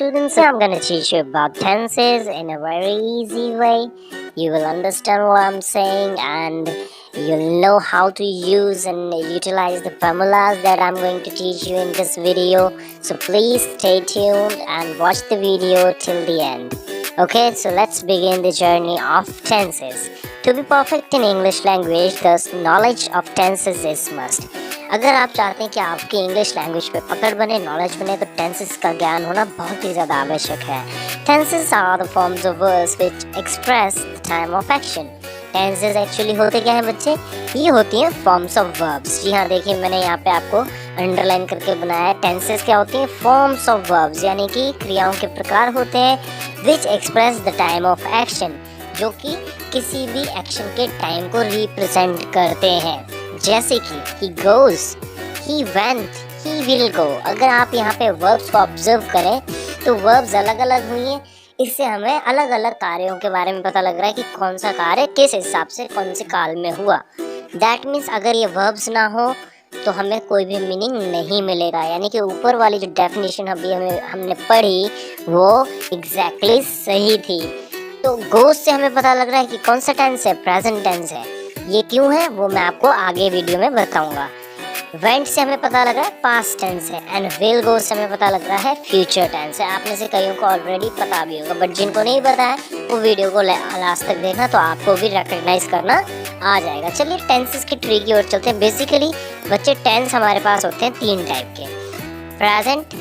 students, I'm going to teach you about tenses in a very easy way. You will understand what I'm saying and you'll know how to use and utilize the formulas that I'm going to teach you in this video. So please stay tuned and watch the video till the end. Okay, so let's begin the journey of tenses. To be perfect in English language, the knowledge of tenses is must. अगर आप चाहते हैं कि आपकी English language पे पकड़ बने, knowledge बने, तो टेंसेस का ज्ञान होना बहुत ही ज़्यादा आवश्यक है। Tenses are the forms of words which express the time of action. Tenses actually होते क्या हैं बच्चे? ये होती हैं फॉर्म्स ऑफ वर्ब्स। जी हाँ, देखिए मैंने यहाँ पे आपको अंडरलाइन करके बनाया है। टेंसेस क्या होती हैं? फॉर्म्स ऑफ वर्ब्स, यानी कि क्रियाओं के प्रकार होते हैं which express the time of action, जो कि किसी भी एक्शन के टाइम को रिप्रेजेंट करते हैं। जैसे कि he goes, he went, he will go। अगर आप यहाँ पे वर्ब्स को ऑब्जर्व करें तो वर्ब्स अलग अलग हुई हैं। इससे हमें अलग अलग कार्यों के बारे में पता लग रहा है कि कौन सा कार्य किस हिसाब से कौन से काल में हुआ। दैट मीन्स अगर ये वर्ब्स ना हो तो हमें कोई भी मीनिंग नहीं मिलेगा। यानी कि ऊपर वाली जो डेफिनेशन अभी हमने पढ़ी वो एग्जैक्टली सही थी। तो गोज से हमें पता लग रहा है कि कौन सा टेंस है? प्रेजेंट टेंस है। ये क्यों है वो मैं आपको आगे वीडियो में बताऊंगा। वेंट से हमें पता लग रहा है पास्ट टेंस है एंड विल गो से हमें पता लग रहा है फ्यूचर टेंस है। आप में से कईयों को ऑलरेडी पता भी होगा, बट जिनको नहीं पता है वो वीडियो को लास्ट तक देखना, तो आपको भी रिकॉग्नाइज करना आ जाएगा। चलिए टेंसेस की ट्री की ओर चलते हैं। बेसिकली बच्चे टेंस हमारे पास होते हैं तीन टाइप के, प्रेजेंट,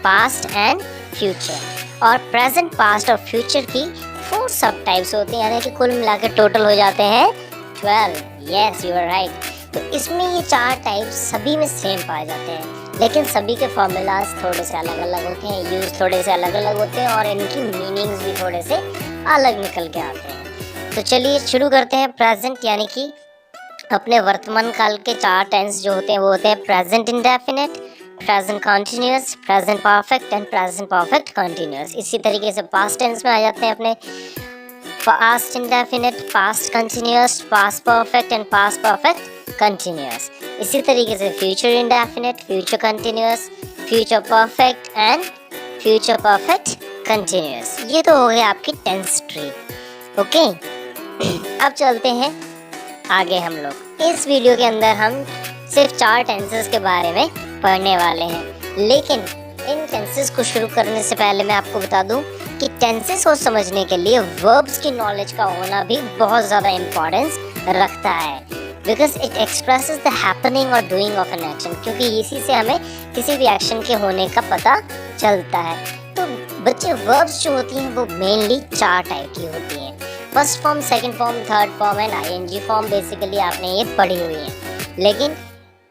पास्ट एंड फ्यूचर। और प्रेजेंट, पास्ट और फ्यूचर की 4 सब टाइप्स होते हैं, यानी कि कुल मिला के टोटल हो जाते हैं 12। Yes, you are right. तो इसमें ये 4 टाइप्स सभी में सेम पाए जाते हैं, लेकिन सभी के फॉर्मूलाज थोड़े से अलग अलग होते हैं, यूज थोड़े से अलग अलग होते हैं और इनकी मीनिंग्स भी थोड़े से अलग निकल के आते हैं। तो चलिए शुरू करते हैं। प्रेजेंट यानी कि अपने वर्तमान काल के 4 टेंस जो होते हैं वो होते हैं present indefinite, present continuous, present perfect and present perfect continuous. इसी तरीके से पास्ट टेंस में आ जाते हैं अपने past indefinite, past continuous, past perfect and past perfect continuous। इसी तरीके से future indefinite, future continuous, future perfect and future perfect continuous। ये तो हो गया आपकी टेंस ट्री। ओके, अब चलते हैं आगे। हम लोग इस वीडियो के अंदर हम सिर्फ 4 टेंसेस के बारे में पढ़ने वाले हैं, लेकिन इन टेंसेस को शुरू करने से पहले मैं आपको बता दूं कि टेंसेस को समझने के लिए वर्ब्स की नॉलेज का होना भी बहुत ज़्यादा इम्पोर्टेंस रखता है, because it expresses the happening और डूइंग ऑफ एन एक्शन, क्योंकि इसी से हमें किसी भी एक्शन के होने का पता चलता है। तो बच्चे वर्ब्स जो होती हैं वो मेनली 4 टाइप की होती हैं, first form, second form, third form and ING form. Basically आपने ये पढ़ी हुई है, लेकिन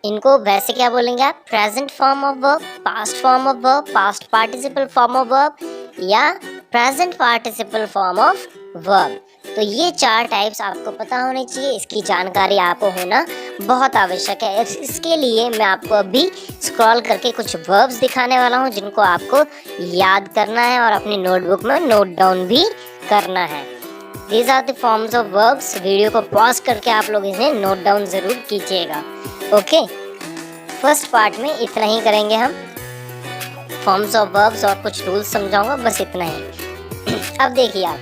इनको वैसे क्या बोलेंगे आप? Present form of verb, past form of verb, past participle form of verb या present participle form of verb. तो ये 4 टाइप्स आपको पता होने चाहिए, इसकी जानकारी आपको होना बहुत आवश्यक है। इसके लिए मैं आपको अभी स्क्रॉल करके कुछ वर्ब्स दिखाने वाला हूँ जिनको आपको याद करना है और अपनी नोटबुक में नोट डाउन भी करना है। These are the forms of verbs. Video को पॉज करके आप लोग इन्हें नोट डाउन ज़रूर कीजिएगा। ओके, फर्स्ट पार्ट में इतना ही करेंगे हम, फॉर्म्स ऑफ वर्ब्स और कुछ रूल्स समझाऊंगा, बस इतना ही। अब देखिए आप,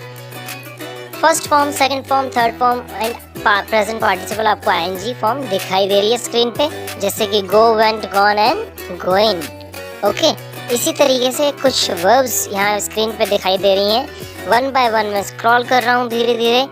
first form, second form, third form and present participle आपको आईएनजी फॉर्म दिखाई दे रही है स्क्रीन पे, जैसे कि go, went, gone and going. Okay, इसी तरीके से कुछ वर्ब्स यहाँ स्क्रीन पे दिखाई दे रही हैं। 1 बाय 1 मैं स्क्रॉल कर रहा हूँ धीरे धीरे।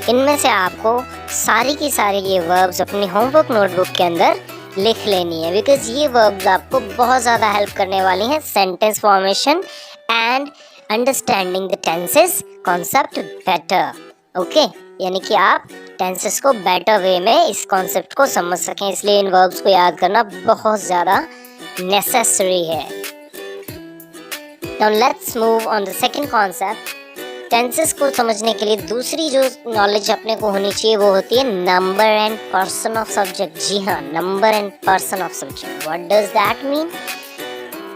इनमें से आपको सारी की सारी ये वर्ब्स अपनी होमवर्क नोटबुक के अंदर लिख लेनी है, बिकॉज ये वर्ब्स आपको बहुत ज़्यादा हेल्प करने वाली हैं sentence formation and understanding the tenses concept better. Okay, यानी कि आप टेंसेस को बेटर वे में इस कॉन्सेप्ट को समझ सकें, इसलिए इन वर्ब्स को याद करना बहुत ज़्यादा नेसेसरी है। Now let's move on the second concept. Tenses को समझने के लिए दूसरी जो नॉलेज अपने को होनी चाहिए वो होती है number and person of subject. जी हाँ, number and person of subject. What does that mean?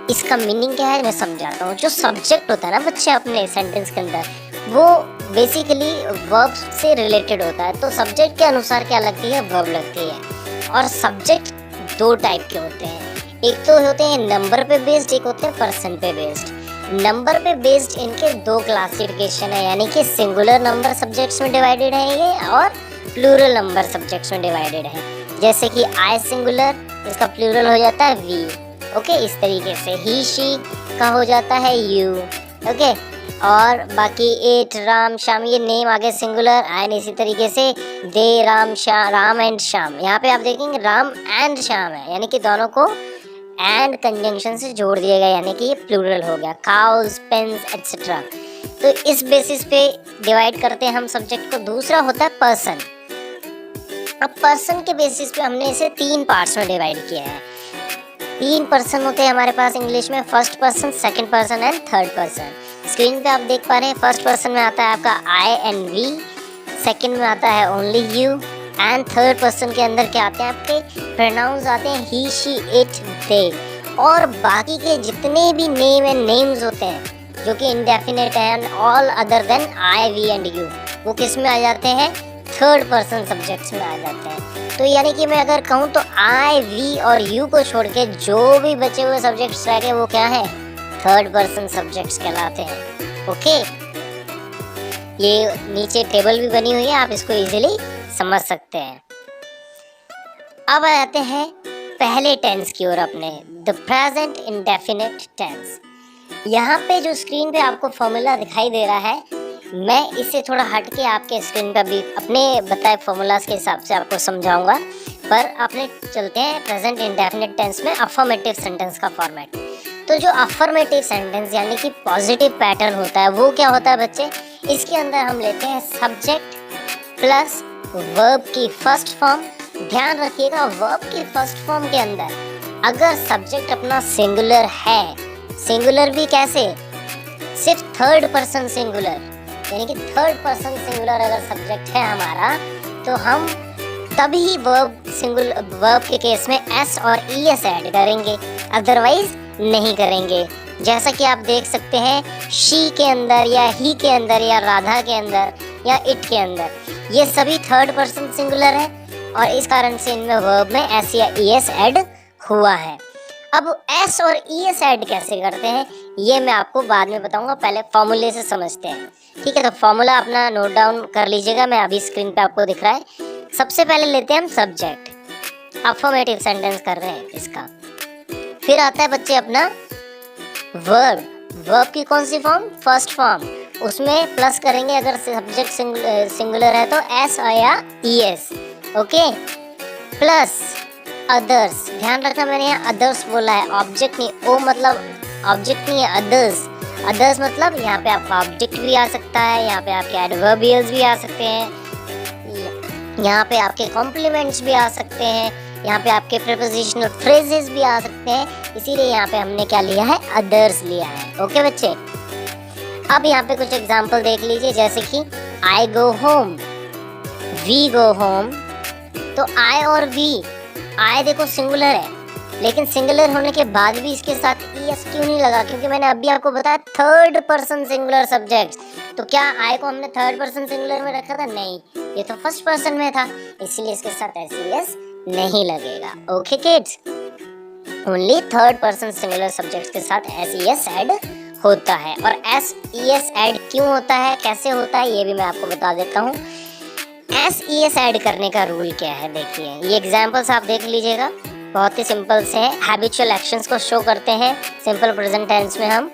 इसका मीनिंग क्या है मैं समझाता हूँ। जो सब्जेक्ट होता है ना बच्चे अपने सेंटेंस के अंदर, वो बेसिकली वर्ब से रिलेटेड होता है। तो सब्जेक्ट के अनुसार क्या लगती है? वर्ब लगती है। और सब्जेक्ट 2 टाइप के होते हैं, एक तो होते हैं नंबर पे बेस्ड, एक होते हैं पर्सन पे बेस्ड। नंबर पे बेस्ड इनके दो क्लासिफिकेशन है, यानी कि सिंगुलर नंबर सब्जेक्ट्स में डिवाइडेड है ये और प्लूरल नंबर सब्जेक्ट्स में डिवाइडेड है। जैसे कि आई सिंगुलर, इसका प्लूरल हो जाता है वी। ओके, इस तरीके से ही शी का हो जाता है यू। ओके, और बाकी एट, राम, श्याम, ये नेम आगे सिंगुलर एंड इसी तरीके से दे, राम, राम एंड श्याम। यहाँ पे आप देखेंगे राम एंड श्याम है, यानी कि दोनों को एंड कंजंक्शन से जोड़ दिया गया, यानी कि ये प्लूरल हो गया। Cows, pens etcetera. तो इस बेसिस पे डिवाइड करते हैं हम सब्जेक्ट को। दूसरा होता है पर्सन। अब पर्सन के बेसिस पे हमने इसे 3 पार्ट्स में डिवाइड किया है। 3 पर्सन होते हैं हमारे पास इंग्लिश में, first person, second person and third person. Screen पे आप देख पा रहे हैं, फर्स्ट पर्सन में आता है आपका आई एंड वी, सेकंड में आता है only you and third person के अंदर क्या आते हैं आपके प्रोनाउंस आते हैं ही, शी, इट, दे। और बाकी के जितने भी नेम एंड नेम्स होते हैं जो कि इंडेफिनेट हैं all other than I, we and you, वो किस में आ जाते हैं? थर्ड पर्सन सब्जेक्ट्स में आ जाते हैं। तो यानी कि मैं अगर कहूँ तो आई, वी और यू को छोड़ के जो भी बचे हुए सब्जेक्ट्स रह गए वो क्या है? थर्ड पर्सन सब्जेक्ट्स कहलाते हैं। ओके, ये नीचे टेबल भी बनी हुई है, आप इसको इजीली समझ सकते हैं। अब आते हैं पहले टेंस की ओर अपने, द प्रेजेंट इंडेफिनिट टेंस। यहाँ पे जो स्क्रीन पे आपको फॉर्मूला दिखाई दे रहा है, मैं इसे थोड़ा हट के आपके स्क्रीन पर भी अपने बताए फॉर्मूलाज के हिसाब से आपको समझाऊंगा, पर अपने चलते हैं प्रेजेंट इंडेफिनिट टेंस में अफर्मेटिव सेंटेंस का फॉर्मेट। तो जो अफर्मेटिव सेंटेंस यानी कि पॉजिटिव पैटर्न होता है वो क्या होता है बच्चे? इसके अंदर हम लेते हैं सब्जेक्ट प्लस वर्ब की फर्स्ट फॉर्म। ध्यान रखिएगा, वर्ब की फर्स्ट फॉर्म के अंदर अगर सब्जेक्ट अपना सिंगुलर है, सिंगुलर भी कैसे? सिर्फ थर्ड पर्सन सिंगुलर, यानी कि थर्ड पर्सन सिंगुलर अगर सब्जेक्ट है हमारा, तो हम तभी वर्ब के केस में एस और ई एस ऐड करेंगे, अदरवाइज नहीं करेंगे। जैसा कि आप देख सकते हैं शी के अंदर या ही के अंदर या राधा के अंदर या इट के अंदर, ये सभी थर्ड पर्सन सिंगुलर है और इस कारण से इनमें वर्ब में एस या ई एस ऐड हुआ है। अब एस और ई एस ऐड कैसे करते हैं ये मैं आपको बाद में बताऊंगा, पहले फॉर्मूले से समझते हैं। ठीक है, तो फॉर्मूला अपना नोट डाउन कर लीजिएगा, मैं अभी स्क्रीन पे आपको दिख रहा है। सबसे पहले लेते हैं हम सब्जेक्ट, अफर्मेटिव सेंटेंस कर रहे हैं इसका। फिर आता है बच्चे अपना वर्ब, वर्ब की कौन सी फॉर्म? फर्स्ट फॉर्म, उसमें प्लस करेंगे अगर सब्जेक्ट सिंगुलर है तो एस या E S. Okay, plus others, ध्यान रखना मैंने यहाँ अदर्स बोला है, ऑब्जेक्ट नहीं, ओ मतलब ऑब्जेक्ट नहीं है, अदर्स। अदर्स मतलब यहाँ पे आपका ऑब्जेक्ट भी आ सकता है, यहाँ पे आपके एडवर्बियल्स भी आ सकते हैं, यहाँ पे आपके कॉम्प्लीमेंट्स भी आ सकते हैं, यहाँ पे आपके प्रीपोजिशनल फ्रेजेस भी आ सकते हैं, इसीलिए यहाँ पे हमने क्या लिया है? अदर्स लिया है। ओके बच्चे, अब यहाँ पे कुछ एग्जांपल देख लीजिए, जैसे कि I go home, we go home. तो आई और वी, आई देखो सिंगुलर है, लेकिन सिंगुलर होने के बाद भी इसके साथ ई एस क्यों नहीं लगा? क्योंकि मैंने अभी आपको बताया थर्ड पर्सन सिंगुलर सब्जेक्ट। तो क्या आई को हमने थर्ड पर्सन सिंगुलर में रखा था? नहीं, ये तो फर्स्ट पर्सन में था, इसलिए इसके साथ एस ई एस नहीं लगेगा। Okay kids, only third person singular subject के साथ एस ई एस ऐड होता है। और एस ई एस ऐड क्यों होता है, कैसे होता है, ये भी मैं आपको बता देता हूँ। एस ई एस ऐड करने का रूल क्या है, देखिए ये एग्जाम्पल्स आप देख लीजिएगा, बहुत ही सिंपल से है, हैबिचुअल एक्शंस को शो करते हैं सिंपल प्रेजेंट टेंस में हम।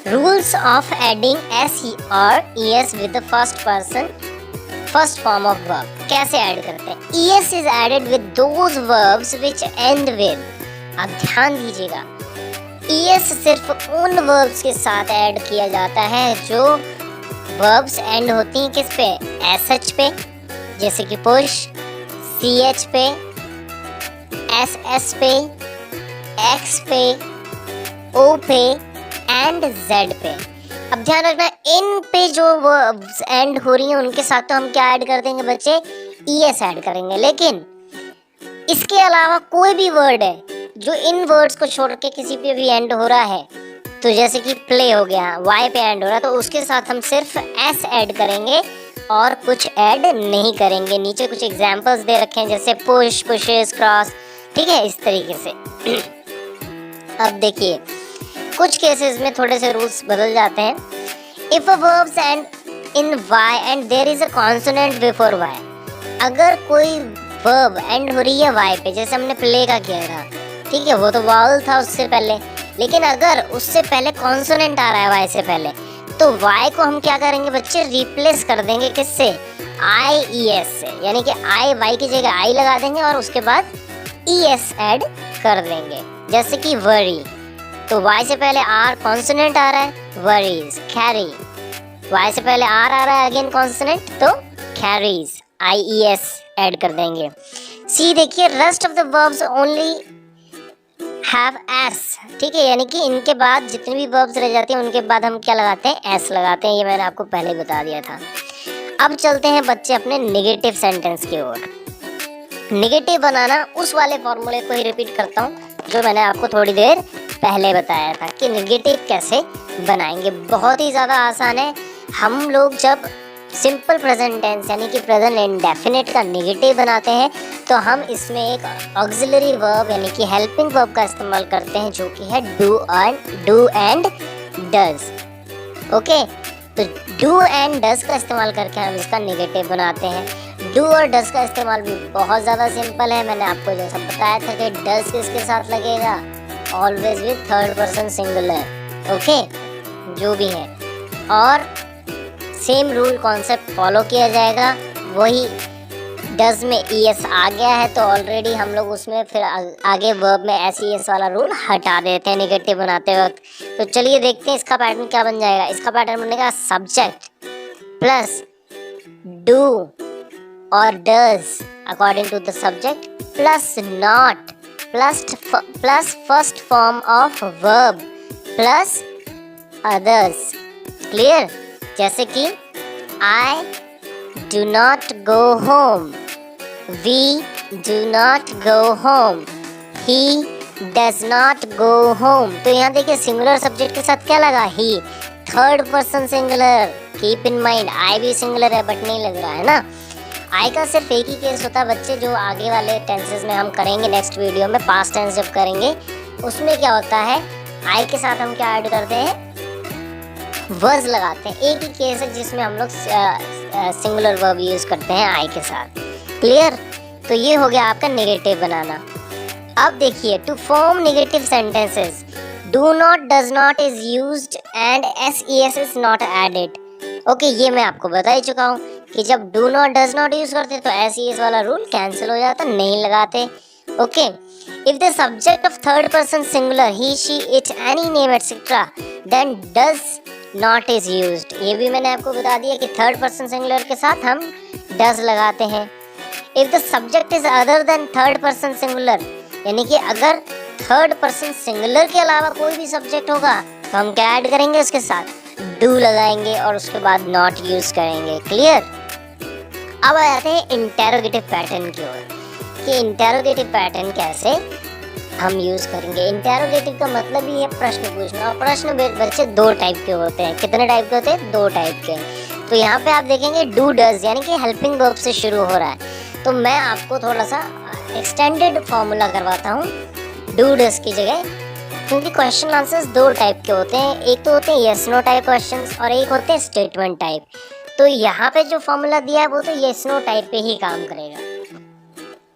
रूल्स ऑफ एडिंग एस और E S with the first person first form of verb, कैसे ऐड करते हैं? E S is added with those verbs which end with, अब ध्यान दीजिएगा, ई एस सिर्फ उन वर्ब्स के साथ ऐड किया जाता है जो वर्ब्स एंड होती हैं किस पे? एस एच पे, जैसे कि पुश, सी एच पे, एस एस पे, एक्स पे, ओ पे एंड जेड पे। अब ध्यान रखना, इन पे जो वर्ब्स एंड हो रही हैं उनके साथ तो हम क्या ऐड कर देंगे बच्चे? ई एस ऐड करेंगे। लेकिन इसके अलावा कोई भी वर्ड है जो इन वर्ड्स को छोड़ के किसी पे भी एंड हो रहा है, तो जैसे कि प्ले हो गया, वाई पे एंड हो रहा है, तो उसके साथ हम सिर्फ एस ऐड करेंगे और कुछ ऐड नहीं करेंगे। नीचे कुछ एग्जाम्पल्स दे रखे हैं, जैसे पुश, पुशेस, क्रॉस, ठीक है, इस तरीके से। अब देखिए कुछ केसेस में थोड़े से रूल्स बदल जाते हैं। If a verbs end in Y and there is a consonant before Y, अगर कोई वर्ब एंड हो रही है वाई पे, जैसे हमने प्ले का किया था, ठीक है, वो तो वावल था उससे पहले, लेकिन अगर उससे पहले कॉन्सोनेंट आ रहा है वाई से पहले, तो वाई को हम क्या करेंगे बच्चे, रिप्लेस कर देंगे किससे, आई ई एस से, यानी कि आई वाई की जगह आई लगा देंगे और उसके बाद ई एस ऐड कर देंगे। जैसे कि वरी, तो वाई से पहले आर कॉन्सोनेंट आ रहा है, वरीज। कैरी, वाई से पहले आर आ रहा है अगेन कॉन्सोनेंट, तो कैरीज, आई ई एस ऐड कर देंगे। सी देखिए, rest of the verbs only have S, ठीक है, यानी कि इनके बाद जितनी भी वर्ब्स रह जाती हैं उनके बाद हम क्या लगाते हैं, एस लगाते हैं। ये मैंने आपको पहले ही बता दिया था। अब चलते हैं बच्चे अपने नेगेटिव सेंटेंस की ओर। नेगेटिव बनाना, उस वाले फॉर्मूले को ही रिपीट करता हूँ जो मैंने आपको थोड़ी देर पहले बताया था कि नेगेटिव कैसे बनाएंगे। बहुत ही ज़्यादा आसान है। हम लोग जब सिंपल प्रेजेंट टेंस यानी कि प्रेजेंट इंडेफिनिट का नेगेटिव बनाते हैं तो हम इसमें एक ऑक्सिलरी वर्ब यानी कि हेल्पिंग वर्ब का इस्तेमाल करते हैं जो कि है डू एंड डज। ओके, तो डू एंड डज का इस्तेमाल करके हम इसका नेगेटिव बनाते हैं। डू और डज का इस्तेमाल भी बहुत ज़्यादा सिंपल है। मैंने आपको जैसा बताया था कि डज किसके साथ लगेगा, always with third person singular. Okay, जो भी है, और सेम रूल कॉन्सेप्ट फॉलो किया जाएगा। वही डज में ई एस आ गया है तो ऑलरेडी हम लोग उसमें फिर आगे वर्ब में एस ई एस वाला रूल हटा देते हैं नेगेटिव बनाते वक्त। तो चलिए देखते हैं इसका पैटर्न क्या बन जाएगा। इसका पैटर्न बनेगा सब्जेक्ट प्लस डू और does according to the subject plus not plus first form of verb plus others. Clear? जैसे कि I do not go home, we do not go home, he does not go home। तो यहाँ देखिए singular subject के साथ क्या लगा, he, third person singular. Keep in mind I भी सिंगुलर है बट नहीं लग रहा है ना। I का सिर्फ एक ही केस होता है बच्चे, जो आगे वाले टेंसेस में हम करेंगे नेक्स्ट वीडियो में, पास्ट टेंस जब करेंगे उसमें क्या होता है, I के साथ हम क्या ऐड करते हैं, वर्ज लगाते हैं। एक ही केस है जिसमें हम लोग सिंगुलर वर्ब यूज करते हैं आई के साथ। क्लियर? तो ये हो गया आपका नेगेटिव बनाना। अब देखिए, to form negative sentences do not does not is used and S E S is not added. Okay, ये मैं आपको बता ही चुका हूँ कि जब do not does not use करते तो एस ई एस वाला रूल कैंसिल हो जाता, नहीं लगाते। Okay, if the subject of third person singular he she it any name etcetera then does not is used. ये भी मैंने आपको बता दिया कि थर्ड पर्सन सिंगुलर के साथ हम डज लगाते हैं। If the subject is other than third person singular, यानी कि अगर थर्ड पर्सन सिंगुलर के अलावा कोई भी सब्जेक्ट होगा तो हम क्या ऐड करेंगे, उसके साथ डू लगाएंगे और उसके बाद नॉट यूज करेंगे। क्लियर? अब आ जाते हैं इंटेरोगेटिव पैटर्न की ओर कि इंटेरोगेटिव पैटर्न कैसे हम यूज करेंगे। इंटेरोगेटिव का मतलब ही है प्रश्न पूछना, और प्रश्न बच्चे दो टाइप के होते हैं। कितने टाइप के होते हैं? दो टाइप के। तो यहाँ पे आप देखेंगे डू डज यानी कि हेल्पिंग वर्ब से शुरू हो रहा है। तो मैं आपको थोड़ा सा एक्सटेंडेड फॉर्मूला करवाता हूँ डू डज की जगह, क्योंकि क्वेश्चन आंसर्स दो टाइप के होते हैं। एक तो होते हैं यस नो टाइप क्वेश्चंस और एक होते हैं स्टेटमेंट टाइप। तो यहाँ पे जो फॉर्मूला दिया है वो तो यस नो टाइप पे ही काम करेगा,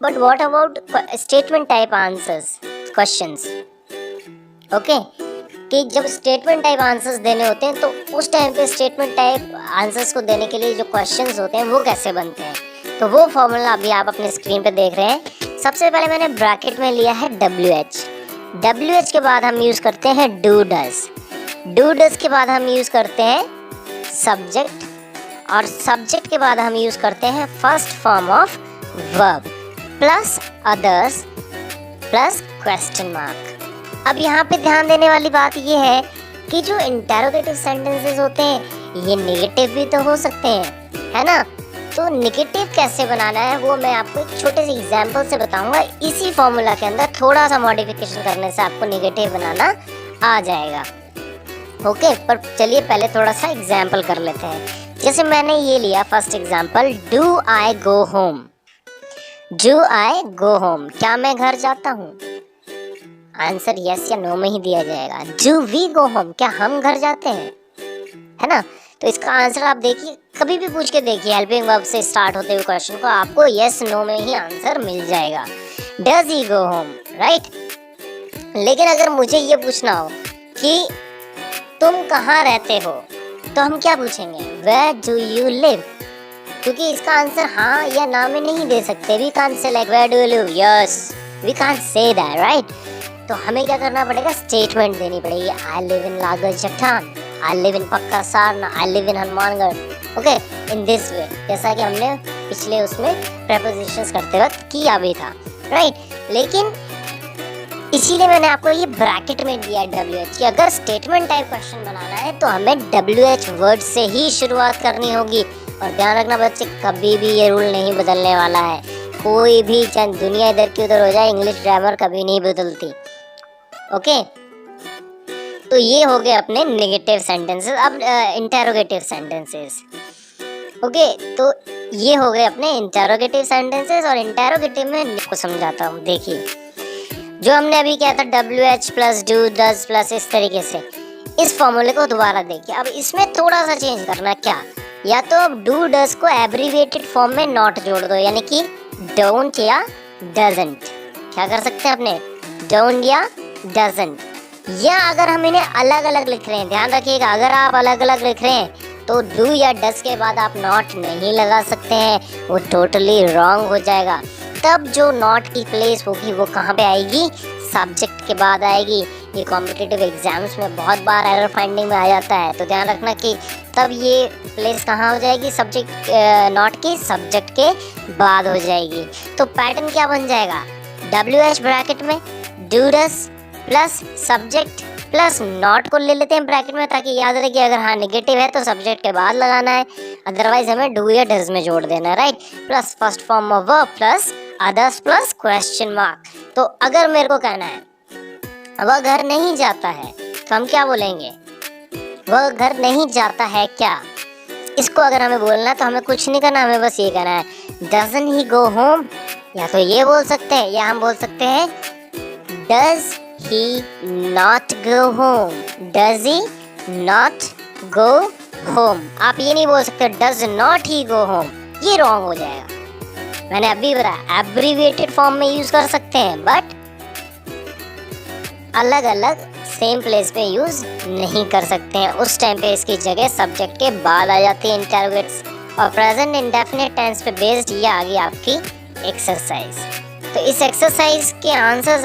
but what about statement type answers questions. Okay, कि जब स्टेटमेंट टाइप आंसर्स देने होते हैं तो उस टाइम पे स्टेटमेंट टाइप आंसर्स को देने के लिए जो क्वेश्चंस होते हैं वो कैसे बनते हैं, तो वो फॉर्मूला अभी आप अपने स्क्रीन पे देख रहे हैं। सबसे पहले मैंने ब्रैकेट में लिया है WH के बाद हम यूज़ करते हैं डू डज के बाद हम यूज़ करते हैं सब्जेक्ट, और सब्जेक्ट के बाद हम यूज़ करते हैं first form of verb plus others plus question mark. अब यहाँ पे ध्यान देने वाली बात ये है कि जो इंटेरोगेटिव सेंटेंसेस होते हैं ये नेगेटिव भी तो हो सकते हैं, है ना। तो नेगेटिव कैसे बनाना है वो मैं आपको एक छोटे से एग्जाम्पल से बताऊंगा। इसी फॉर्मूला के अंदर थोड़ा सा मॉडिफिकेशन करने से आपको नेगेटिव बनाना आ जाएगा। ओके, पर चलिए पहले थोड़ा सा एग्जाम्पल कर लेते हैं। जैसे मैंने ये लिया first example, do I go home. Do I go home, क्या मैं घर जाता हूँ? आंसर यस या नो में ही दिया जाएगा। डू वी गो होम, क्या हम घर जाते हैं, है ना। तो इसका आंसर आप देखिए, कभी भी पूछ के देखिए हेल्पिंग वर्ब से स्टार्ट होते हुए क्वेश्चन को, आपको यस नो में ही आंसर मिल जाएगा। Does he go home, right. लेकिन अगर मुझे ये पूछना हो कि तुम कहाँ रहते हो, तो हम क्या पूछेंगे, वेयर डू यू लिव, क्योंकि इसका आंसर हाँ या ना में नहीं दे सकते। We can't say like where do you live, yes we can't say that, right. तो हमें क्या करना पड़ेगा, स्टेटमेंट देनी पड़ेगी। आई लिव इन लागर चट्टान, आई लिव इन पक्का सारना, I live in Hanumangarh, okay, in this way, जैसा कि हमने पिछले उसमें प्रपोजिशंस करते वक्त किया भी था, राइट। लेकिन इसीलिए मैंने आपको ये ब्रैकेट में दिया WH कि अगर स्टेटमेंट टाइप क्वेश्चन बनाना है तो हमें WH वर्ड से ही शुरुआत करनी होगी। और ध्यान रखना बच्चे, कभी भी ये रूल नहीं बदलने वाला है। कोई भी चाहे दुनिया इधर की उधर हो जाए, इंग्लिश ग्रामर कभी नहीं बदलती, ओके। तो ये हो गए अपने नेगेटिव सेंटेंसेस। अब इंटेरोगेटिव सेंटेंसेस, ओके। तो ये हो गए अपने इंटेरोगेटिव सेंटेंसेस। और इंटेरोगेटिव में आपको समझाता हूँ, देखिए जो हमने अभी किया था WH plus do does plus इस तरीके से, इस फॉर्मूले को दोबारा देखिए। अब इसमें थोड़ा सा चेंज करना, क्या, या तो अब डू डज को एब्रीविएटेड फॉर्म में नॉट जोड़ दो, यानी कि डोंट या डजंट। क्या कर सकते हैं अपने, डोंट या डजंट। या अगर हम इन्हें अलग अलग लिख रहे हैं, ध्यान रखिएगा, अगर आप अलग अलग लिख रहे हैं तो डू या डज के बाद आप नॉट नहीं लगा सकते हैं, वो टोटली रॉन्ग हो जाएगा। तब जो नॉट की प्लेस होगी वो कहाँ पे आएगी, सब्जेक्ट के बाद आएगी। ये कॉम्पिटिटिव एग्जाम्स में बहुत बार एरर फाइंडिंग में आ जाता है, तो ध्यान रखना कि तब ये प्लेस कहाँ हो जाएगी, सब्जेक्ट नॉट की सब्जेक्ट के बाद हो जाएगी। तो पैटर्न क्या बन जाएगा, WH ब्रैकेट में do does plus subject plus not को ले लेते हैं ब्रैकेट में, ताकि याद रहे कि अगर हाँ नेगेटिव है तो सब्जेक्ट के बाद लगाना है, अदरवाइज हमें डू या डज में जोड़ देना है, right. Plus first form of verb plus others plus question mark. तो अगर मेरे को कहना है वह घर नहीं जाता है, तो हम क्या बोलेंगे, वह घर नहीं जाता है क्या। इसको अगर हमें बोलना है तो हमें कुछ नहीं करना, हमें बस ये कहना है डजंट ही गो होम, या तो ये बोल सकते हैं या हम बोल सकते हैं does he not go home, does he not go home. आप ये नहीं बोल सकते does not he go home, ये रॉन्ग हो जाएगा। मैंने अभी बताया एब्रीविएटेड फॉर्म में यूज कर सकते हैं, बट अलग अलग सेम प्लेस पे यूज नहीं कर सकते हैं। उस टाइम पे इसकी जगह सब्जेक्ट के बाद आ जाती है इंटरोगेट्स। और प्रेजेंट इंडेफिनिट टेंस पे बेस्ड ये आ गई आपकी एक्सरसाइज। तो इस एक्सरसाइज के आंसर्स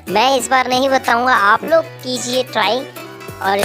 मैं इस बार नहीं बताऊंगा, आप लोग कीजिए ट्राई। और